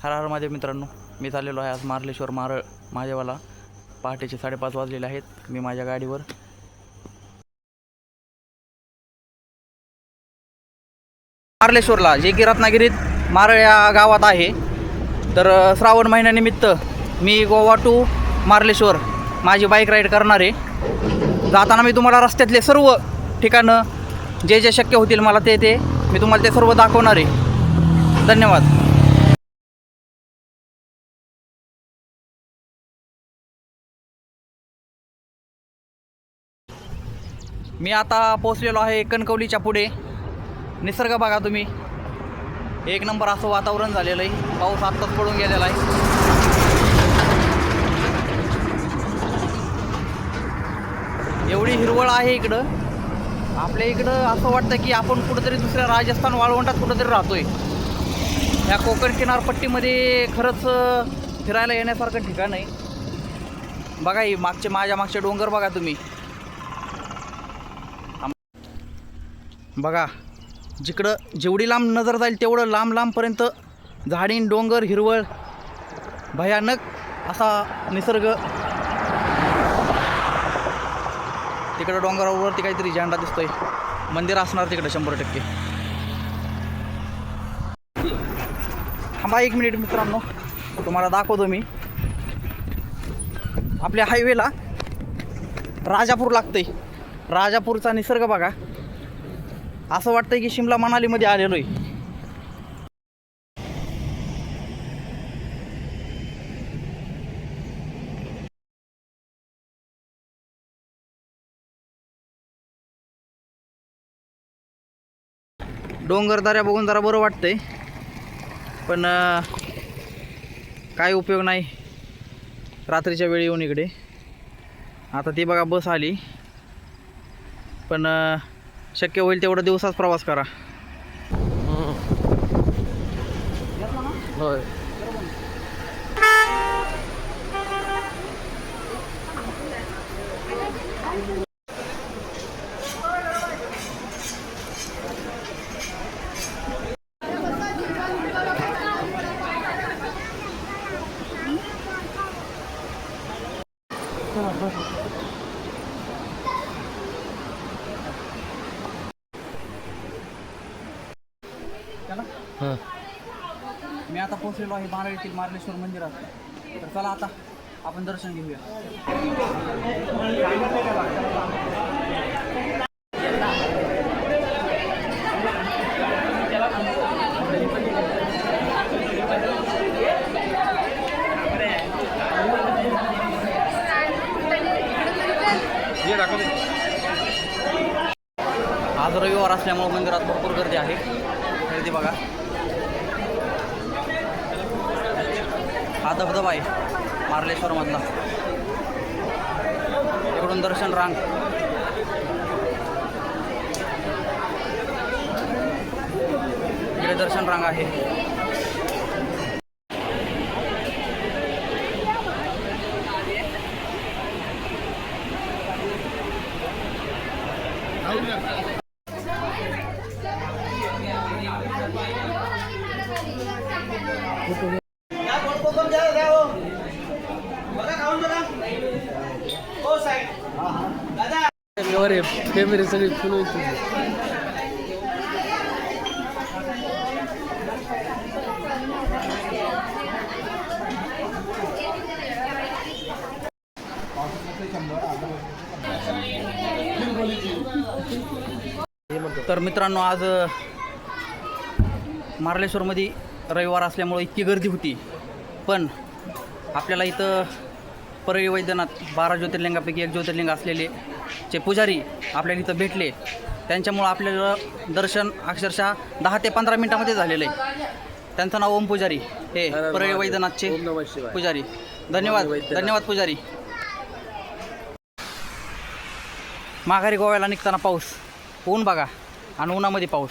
हर हर महादेव मित्रांनो, मी चाललेलो आहे आज मार्लेश्वर मारळ माझ्यावाला. पहाटेचे 5:30 वाजलेले आहेत. मी माझ्या गाडीवर मार्लेश्वरला, जे की रत्नागिरीत मारळ या गावात आहे. तर श्रावण महिन्यानिमित्त मी गोवा टू मार्लेश्वर माझी बाईक राईड करणार आहे. जाताना मी तुम्हाला रस्त्यातले सर्व ठिकाणं जे जे शक्य होतील मला ते मी तुम्हाला ते सर्व दाखवणार आहे. धन्यवाद. मी आता पोहोचलेलो आहे कणकवलीच्या पुढे. निसर्ग बघा तुम्ही, एक नंबर असं वातावरण झालेलं आहे. पाऊस आत्ताच पडून गेलेला आहे. एवढी हिरवळ आहे इकडं. आपल्या इकडं असं वाटतं की आपण कुठंतरी दुसऱ्या राजस्थान वाळवंटात कुठंतरी राहतोय. ह्या कोकण किनारपट्टीमध्ये खरंच फिरायला येण्यासारखं ठिकाण आहे. बघा ही माझ्या मागचे डोंगर बघा तुम्ही. बघा, जिकडं जेवढी लांब नजर जाईल तेवढं लांबपर्यंत झाडी, डोंगर, हिरवळ, भयानक असा निसर्ग. तिकडं डोंगरावरती काहीतरी झेंडा दिसतोय. मंदिर असणार तिकडं 100%. थांबा 1 मिनिट मित्रांनो, तुम्हाला दाखवतो मी. आपल्या हायवेला राजापूर लागतंय. राजापूरचा निसर्ग बघा, असं वाटतंय की शिमला मनालीमध्ये आलेलो आहे. डोंगरदऱ्या बघून जरा बरं वाटतंय, पण काय उपयोग नाही रात्रीच्या वेळी येऊन इकडे. आता ती बघा बस आली, पण शक्य होईल तेवढा दिवसाच प्रवास करा. होय. मी आता पोहोचलेलो आहे मारळ येथील मार्लेश्वर मंदिरात. तर चला आता आपण दर्शन घेऊया. आज रविवार असल्यामुळे मंदिरात भरपूर गर्दी आहे. गर्दी बघा. हा धबधबा आहे मार्लेश्वर मधला. इकडून दर्शन रांग. इकडे दर्शन रांग आहे. फॅमिली सगळी फुल होती. तर मित्रांनो, आज मार्लेश्वरमध्ये रविवार असल्यामुळे इतकी गर्दी होती, पण आपल्याला इथं परळी वैद्यनाथ 12 ज्योतिर्लिंगापैकी एक ज्योतिर्लिंग असलेले जे पुजारी आपल्याला इथं भेटले, त्यांच्यामुळं आपल्याला दर्शन अक्षरशः 10 ते 15 मिनटामध्ये झालेलं आहे. त्यांचं नाव ओम पुजारी, हे परळी वैद्यनाथचे पुजारी. धन्यवाद पुजारी. माघारी गोव्याला निघताना पाऊस, ऊन बघा, आणि उन्हामध्ये पाऊस.